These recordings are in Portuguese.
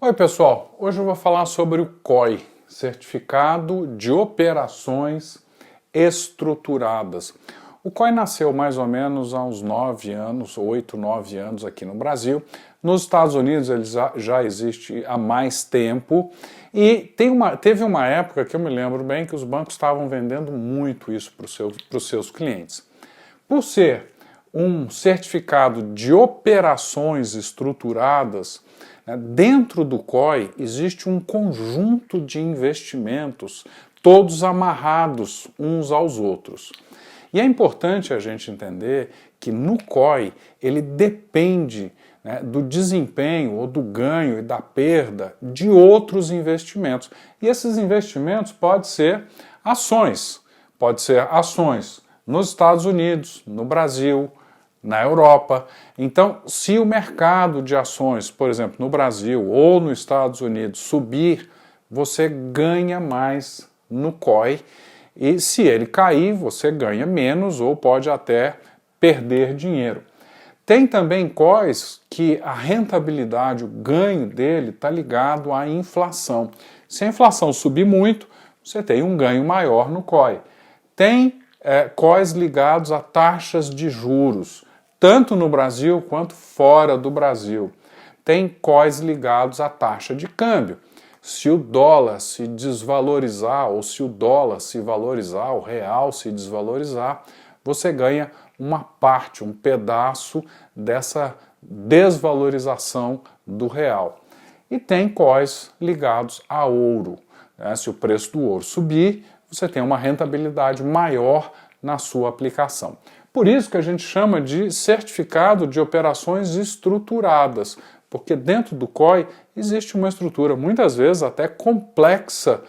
Oi pessoal, hoje eu vou falar sobre o COI, Certificado de Operações Estruturadas. O COI nasceu mais ou menos há uns 9 anos, 8, 9 anos aqui no Brasil. Nos Estados Unidos ele já existe há mais tempo e teve uma época que eu me lembro bem que os bancos estavam vendendo muito isso para os seus clientes. Por ser um certificado de operações estruturadas, dentro do COI existe um conjunto de investimentos, todos amarrados uns aos outros. E é importante a gente entender que no COI ele depende do desempenho ou do ganho e da perda de outros investimentos. E esses investimentos podem ser ações nos Estados Unidos, no Brasil, na Europa. Então, se o mercado de ações, por exemplo, no Brasil ou nos Estados Unidos subir, você ganha mais no COI, e se ele cair, você ganha menos ou pode até perder dinheiro. Tem também COIs que a rentabilidade, o ganho dele está ligado à inflação. Se a inflação subir muito, você tem um ganho maior no COI. Tem COIs ligados a taxas de juros, tanto no Brasil quanto fora do Brasil. Tem COIs ligados à taxa de câmbio. Se o dólar se desvalorizar ou se o dólar se valorizar, o real se desvalorizar, você ganha uma parte, um pedaço dessa desvalorização do real. E tem COIs ligados a ouro. Se o preço do ouro subir, você tem uma rentabilidade maior na sua aplicação. Por isso que a gente chama de certificado de operações estruturadas, porque dentro do COI existe uma estrutura, muitas vezes até complexa,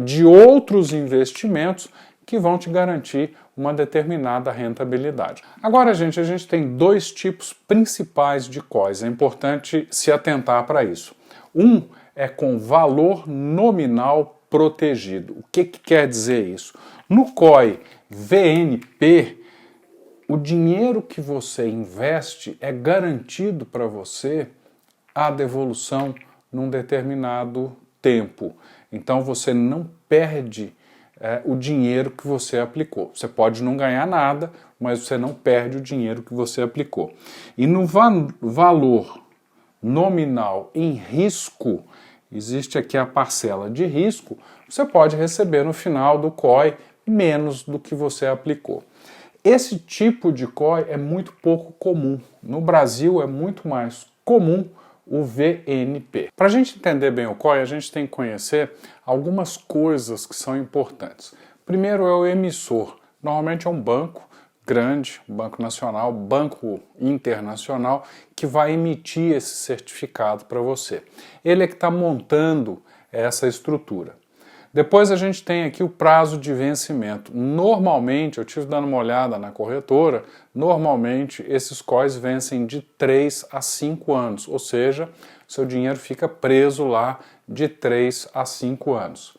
de outros investimentos que vão te garantir uma determinada rentabilidade. Agora, gente, a gente tem dois tipos principais de COIs, é importante se atentar para isso. Um é com valor nominal protegido. O que quer dizer isso? No COI VNP, o dinheiro que você investe é garantido para você a devolução num determinado tempo. Então você não perde o dinheiro que você aplicou. Você pode não ganhar nada, mas você não perde o dinheiro que você aplicou. E no valor nominal em risco, existe aqui a parcela de risco, você pode receber no final do COI menos do que você aplicou. Esse tipo de COI é muito pouco comum. No Brasil é muito mais comum o VNP. Para a gente entender bem o COI, a gente tem que conhecer algumas coisas que são importantes. Primeiro é o emissor. Normalmente é um banco grande, banco nacional, banco internacional, que vai emitir esse certificado para você. Ele é que está montando essa estrutura. Depois a gente tem aqui o prazo de vencimento. Normalmente, eu estive dando uma olhada na corretora, normalmente esses COIs vencem de 3 a 5 anos, ou seja, seu dinheiro fica preso lá de 3 a 5 anos.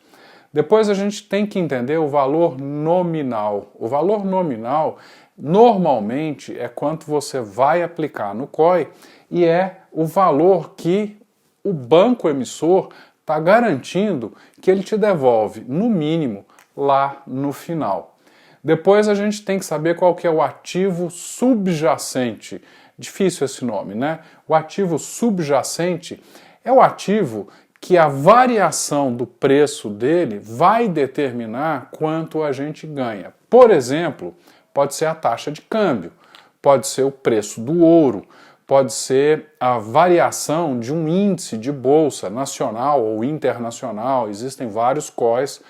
Depois a gente tem que entender o valor nominal. O valor nominal, normalmente, é quanto você vai aplicar no COI e é o valor que o banco emissor está garantindo que ele te devolve, no mínimo, lá no final. Depois a gente tem que saber qual que é o ativo subjacente. Difícil esse nome, né? O ativo subjacente é o ativo que a variação do preço dele vai determinar quanto a gente ganha. Por exemplo, pode ser a taxa de câmbio, pode ser o preço do ouro, pode ser a variação de um índice de bolsa nacional ou internacional. Existem vários COIs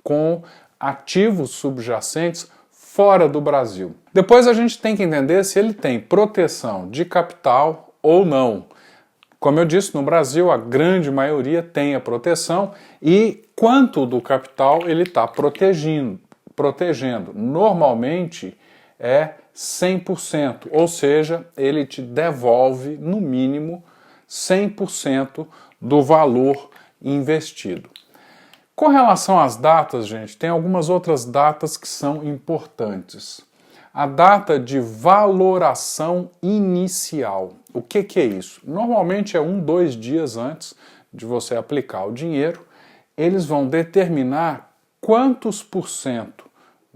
com ativos subjacentes fora do Brasil. Depois a gente tem que entender se ele tem proteção de capital ou não. Como eu disse, no Brasil a grande maioria tem a proteção e quanto do capital ele está protegendo. Normalmente é 100%, ou seja, ele te devolve no mínimo 100% do valor investido. Com relação às datas, gente, tem algumas outras datas que são importantes. A data de valoração inicial. O que é isso? Normalmente é 1, 2 dias antes de você aplicar o dinheiro, eles vão determinar quantos por cento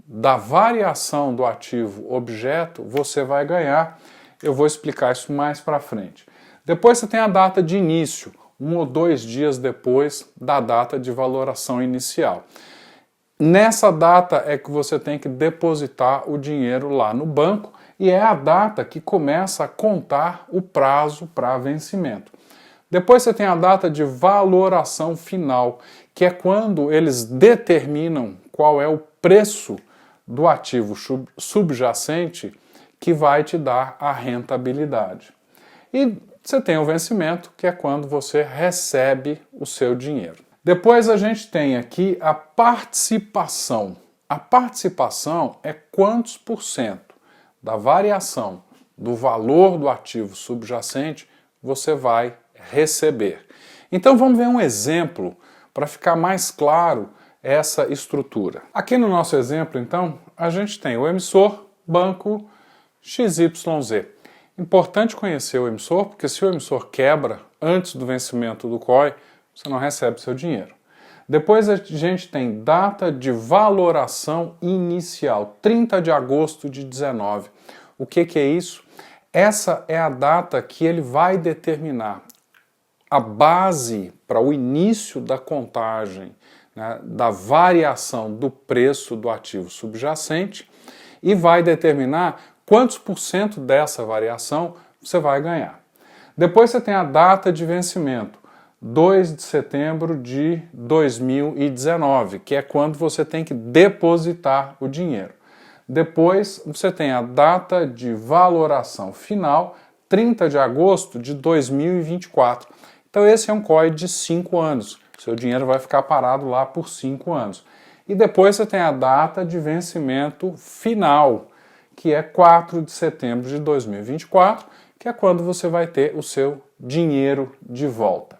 da variação do ativo objeto você vai ganhar. Eu vou explicar isso mais para frente. Depois você tem a data de início, 1 ou 2 dias depois da data de valoração inicial. Nessa data é que você tem que depositar o dinheiro lá no banco e é a data que começa a contar o prazo para vencimento. Depois você tem a data de valoração final, que é quando eles determinam qual é o preço do ativo subjacente que vai te dar a rentabilidade. E você tem o vencimento, que é quando você recebe o seu dinheiro. Depois a gente tem aqui a participação. A participação é quantos por cento da variação do valor do ativo subjacente você vai receber. Então vamos ver um exemplo para ficar mais claro essa estrutura. Aqui no nosso exemplo, então, a gente tem o emissor, banco XYZ. Importante conhecer o emissor, porque se o emissor quebra antes do vencimento do COI, você não recebe seu dinheiro. Depois a gente tem data de valoração inicial, 30 de agosto de 19. O que é isso? Essa é a data que ele vai determinar a base para o início da contagem, né, da variação do preço do ativo subjacente e vai determinar quantos por cento dessa variação você vai ganhar. Depois você tem a data de vencimento, 2 de setembro de 2019, que é quando você tem que depositar o dinheiro. Depois você tem a data de valoração final, 30 de agosto de 2024. Então esse é um COI de 5 anos. Seu dinheiro vai ficar parado lá por 5 anos. E depois você tem a data de vencimento final, que é 4 de setembro de 2024, que é quando você vai ter o seu dinheiro de volta.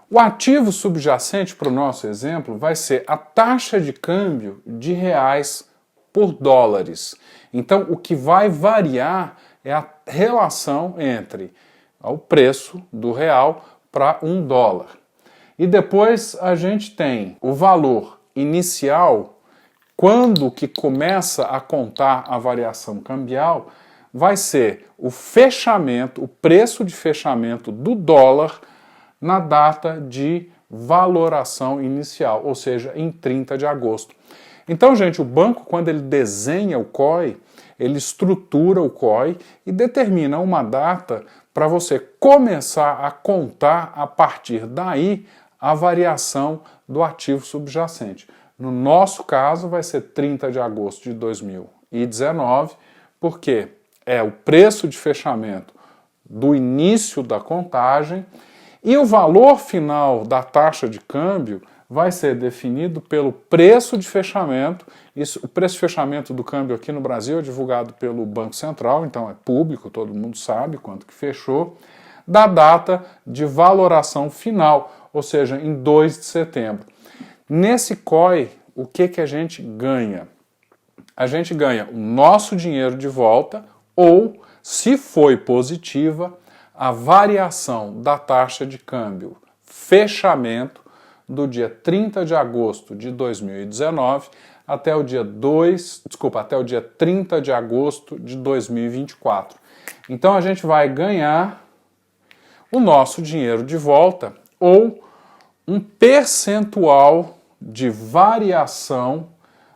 O ativo subjacente, para o nosso exemplo, vai ser a taxa de câmbio de reais por dólares. Então, o que vai variar é a relação entre o preço do real para $1. E depois a gente tem o valor inicial, quando que começa a contar a variação cambial, vai ser o fechamento, o preço de fechamento do dólar na data de valoração inicial, ou seja, em 30 de agosto. Então, gente, o banco, quando ele desenha o COI, ele estrutura o COI e determina uma data para você começar a contar a partir daí a variação do ativo subjacente. No nosso caso, vai ser 30 de agosto de 2019, porque é o preço de fechamento do início da contagem. E o valor final da taxa de câmbio vai ser definido pelo preço de fechamento. O preço de fechamento do câmbio aqui no Brasil é divulgado pelo Banco Central, então é público, todo mundo sabe quanto que fechou, da data de valoração final, ou seja, em 2 de setembro. Nesse COI, o que a gente ganha? A gente ganha o nosso dinheiro de volta ou, se foi positiva, a variação da taxa de câmbio fechamento do dia 30 de agosto de 2019 até o dia 30 de agosto de 2024. Então a gente vai ganhar o nosso dinheiro de volta ou um percentual de variação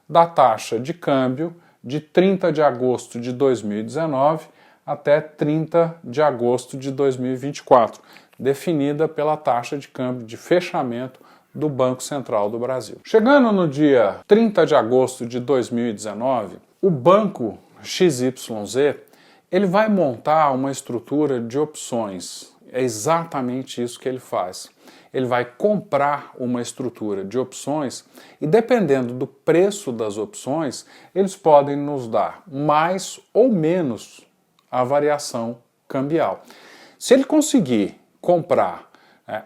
da taxa de câmbio de 30 de agosto de 2019 até 30 de agosto de 2024, definida pela taxa de câmbio de fechamento do Banco Central do Brasil. Chegando no dia 30 de agosto de 2019, o banco XYZ ele vai montar uma estrutura de opções. É exatamente isso que ele faz. Ele vai comprar uma estrutura de opções e, dependendo do preço das opções, eles podem nos dar mais ou menos a variação cambial. Se ele conseguir comprar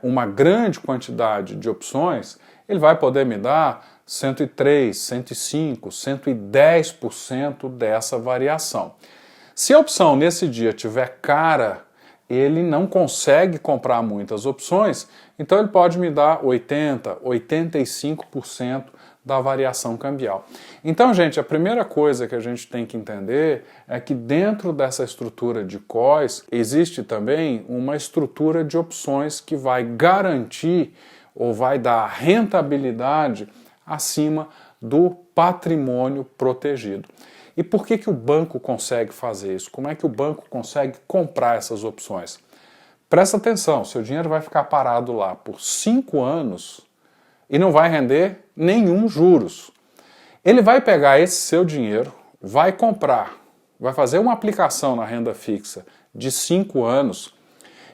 uma grande quantidade de opções, ele vai poder me dar 103, 105, 110% dessa variação. Se a opção nesse dia tiver cara, ele não consegue comprar muitas opções, então ele pode me dar 80%, 85% da variação cambial. Então, gente, a primeira coisa que a gente tem que entender é que dentro dessa estrutura de COIs existe também uma estrutura de opções que vai garantir ou vai dar rentabilidade acima do patrimônio protegido. E por que o banco consegue fazer isso? Como é que o banco consegue comprar essas opções? Presta atenção, seu dinheiro vai ficar parado lá por 5 anos e não vai render nenhum juros. Ele vai pegar esse seu dinheiro, vai comprar, vai fazer uma aplicação na renda fixa de 5 anos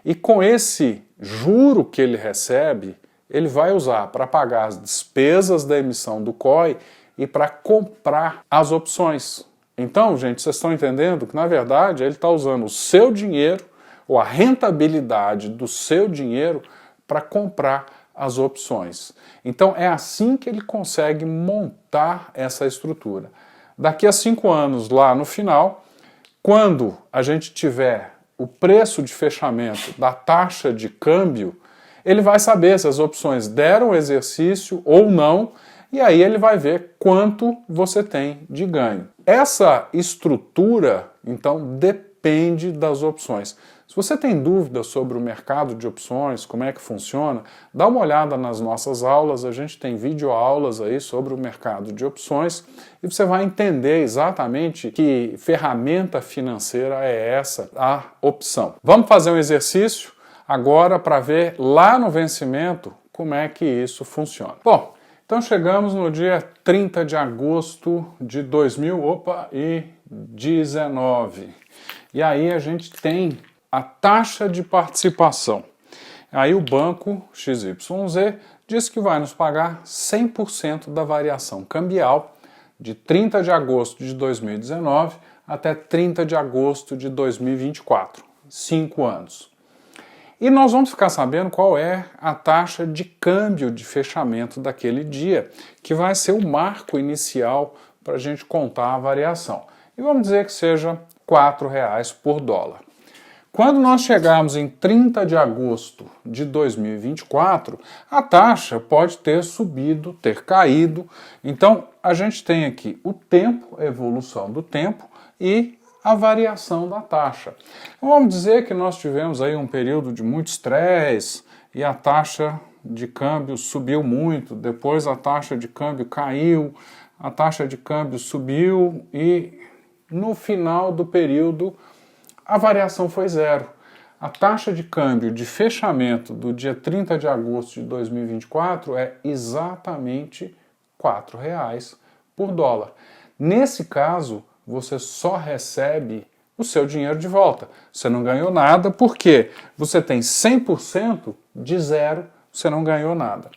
e com esse juro que ele recebe, ele vai usar para pagar as despesas da emissão do COI e para comprar as opções. Então, gente, vocês estão entendendo que, na verdade, ele está usando o seu dinheiro, ou a rentabilidade do seu dinheiro, para comprar as opções. Então, é assim que ele consegue montar essa estrutura. Daqui a 5 anos, lá no final, quando a gente tiver o preço de fechamento da taxa de câmbio, ele vai saber se as opções deram exercício ou não, e aí ele vai ver quanto você tem de ganho. Essa estrutura, então, depende das opções. Se você tem dúvidas sobre o mercado de opções, como é que funciona, dá uma olhada nas nossas aulas, a gente tem videoaulas aí sobre o mercado de opções e você vai entender exatamente que ferramenta financeira é essa, a opção. Vamos fazer um exercício agora para ver lá no vencimento como é que isso funciona. Bom, então chegamos no dia 30 de agosto de 2019. E aí a gente tem a taxa de participação. Aí o banco XYZ diz que vai nos pagar 100% da variação cambial de 30 de agosto de 2019 até 30 de agosto de 2024. 5 anos. E nós vamos ficar sabendo qual é a taxa de câmbio de fechamento daquele dia, que vai ser o marco inicial para a gente contar a variação. E vamos dizer que seja R$ 4,00 por dólar. Quando nós chegarmos em 30 de agosto de 2024, a taxa pode ter subido, ter caído. Então, a gente tem aqui o tempo, a evolução do tempo e a variação da taxa. Então, vamos dizer que nós tivemos aí um período de muito estresse e a taxa de câmbio subiu muito, depois a taxa de câmbio caiu, a taxa de câmbio subiu e no final do período a variação foi zero. A taxa de câmbio de fechamento do dia 30 de agosto de 2024 é exatamente R$ 4,00 por dólar. Nesse caso, você só recebe o seu dinheiro de volta. Você não ganhou nada porque você tem 100% de zero, você não ganhou nada.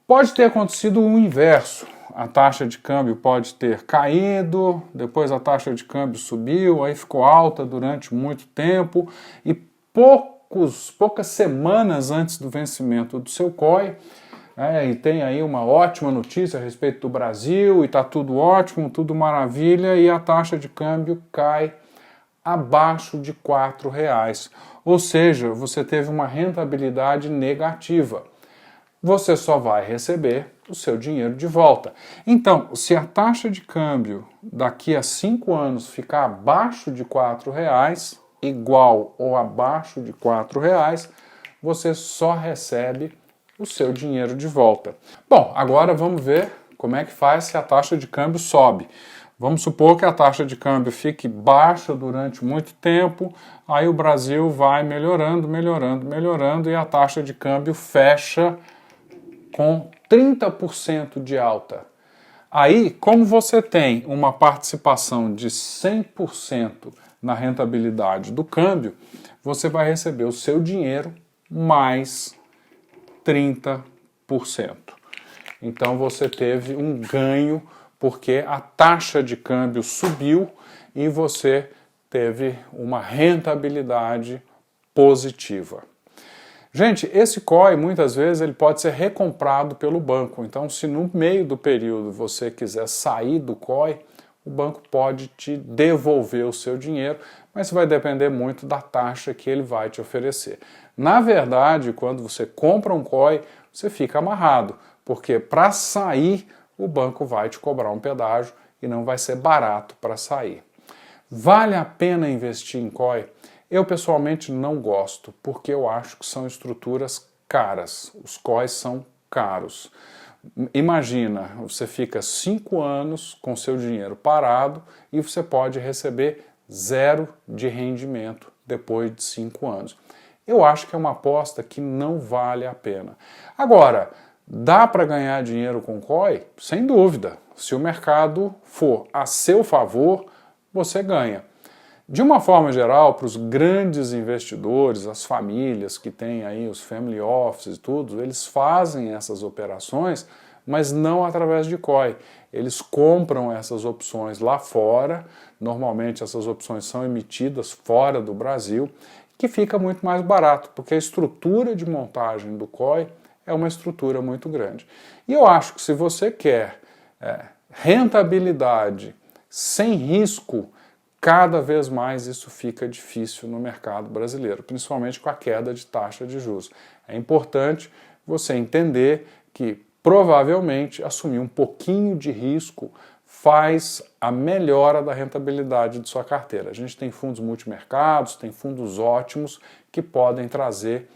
Pode ter acontecido o inverso. A taxa de câmbio pode ter caído, depois a taxa de câmbio subiu, aí ficou alta durante muito tempo e poucas semanas antes do vencimento do seu COI, e tem aí uma ótima notícia a respeito do Brasil e está tudo ótimo, tudo maravilha e a taxa de câmbio cai abaixo de R$ 4,00. Ou seja, você teve uma rentabilidade negativa. Você só vai receber o seu dinheiro de volta. Então, se a taxa de câmbio daqui a 5 anos ficar abaixo de R$ 4,00, igual ou abaixo de R$ 4,00, você só recebe o seu dinheiro de volta. Bom, agora vamos ver como é que faz se a taxa de câmbio sobe. Vamos supor que a taxa de câmbio fique baixa durante muito tempo, aí o Brasil vai melhorando, melhorando, melhorando e a taxa de câmbio fecha com 30% de alta. Aí, como você tem uma participação de 100% na rentabilidade do câmbio, você vai receber o seu dinheiro mais 30%. Então você teve um ganho porque a taxa de câmbio subiu e você teve uma rentabilidade positiva. Gente, esse COI muitas vezes ele pode ser recomprado pelo banco. Então, se no meio do período você quiser sair do COI, o banco pode te devolver o seu dinheiro, mas isso vai depender muito da taxa que ele vai te oferecer. Na verdade, quando você compra um COI, você fica amarrado, porque para sair o banco vai te cobrar um pedágio e não vai ser barato para sair. Vale a pena investir em COI? Eu pessoalmente não gosto, porque eu acho que são estruturas caras. Os COIs são caros. Imagina, você fica 5 anos com seu dinheiro parado e você pode receber 0 de rendimento depois de 5 anos. Eu acho que é uma aposta que não vale a pena. Agora, dá para ganhar dinheiro com COI? Sem dúvida. Se o mercado for a seu favor, você ganha. De uma forma geral, para os grandes investidores, as famílias que têm aí os family offices e tudo, eles fazem essas operações, mas não através de COI. Eles compram essas opções lá fora, normalmente essas opções são emitidas fora do Brasil, que fica muito mais barato, porque a estrutura de montagem do COI é uma estrutura muito grande. E eu acho que se você quer rentabilidade sem risco, cada vez mais isso fica difícil no mercado brasileiro, principalmente com a queda de taxa de juros. É importante você entender que provavelmente assumir um pouquinho de risco faz a melhora da rentabilidade de sua carteira. A gente tem fundos multimercados, tem fundos ótimos que podem trazer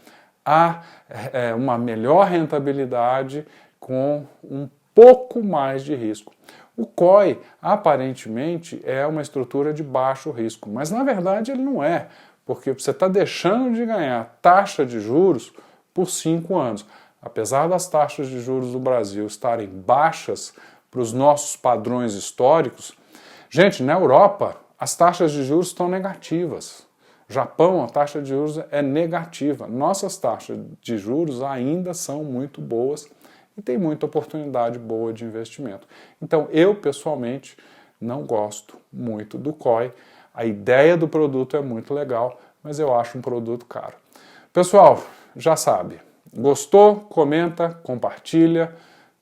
uma melhor rentabilidade com um pouco mais de risco. O COI, aparentemente, é uma estrutura de baixo risco, mas na verdade ele não é, porque você está deixando de ganhar taxa de juros por 5 anos. Apesar das taxas de juros do Brasil estarem baixas para os nossos padrões históricos, gente, na Europa as taxas de juros estão negativas. Japão, a taxa de juros é negativa. Nossas taxas de juros ainda são muito boas e tem muita oportunidade boa de investimento. Então, eu pessoalmente não gosto muito do COI. A ideia do produto é muito legal, mas eu acho um produto caro. Pessoal, já sabe, gostou? Comenta, compartilha.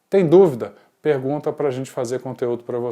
Tem dúvida? Pergunta para a gente fazer conteúdo para você.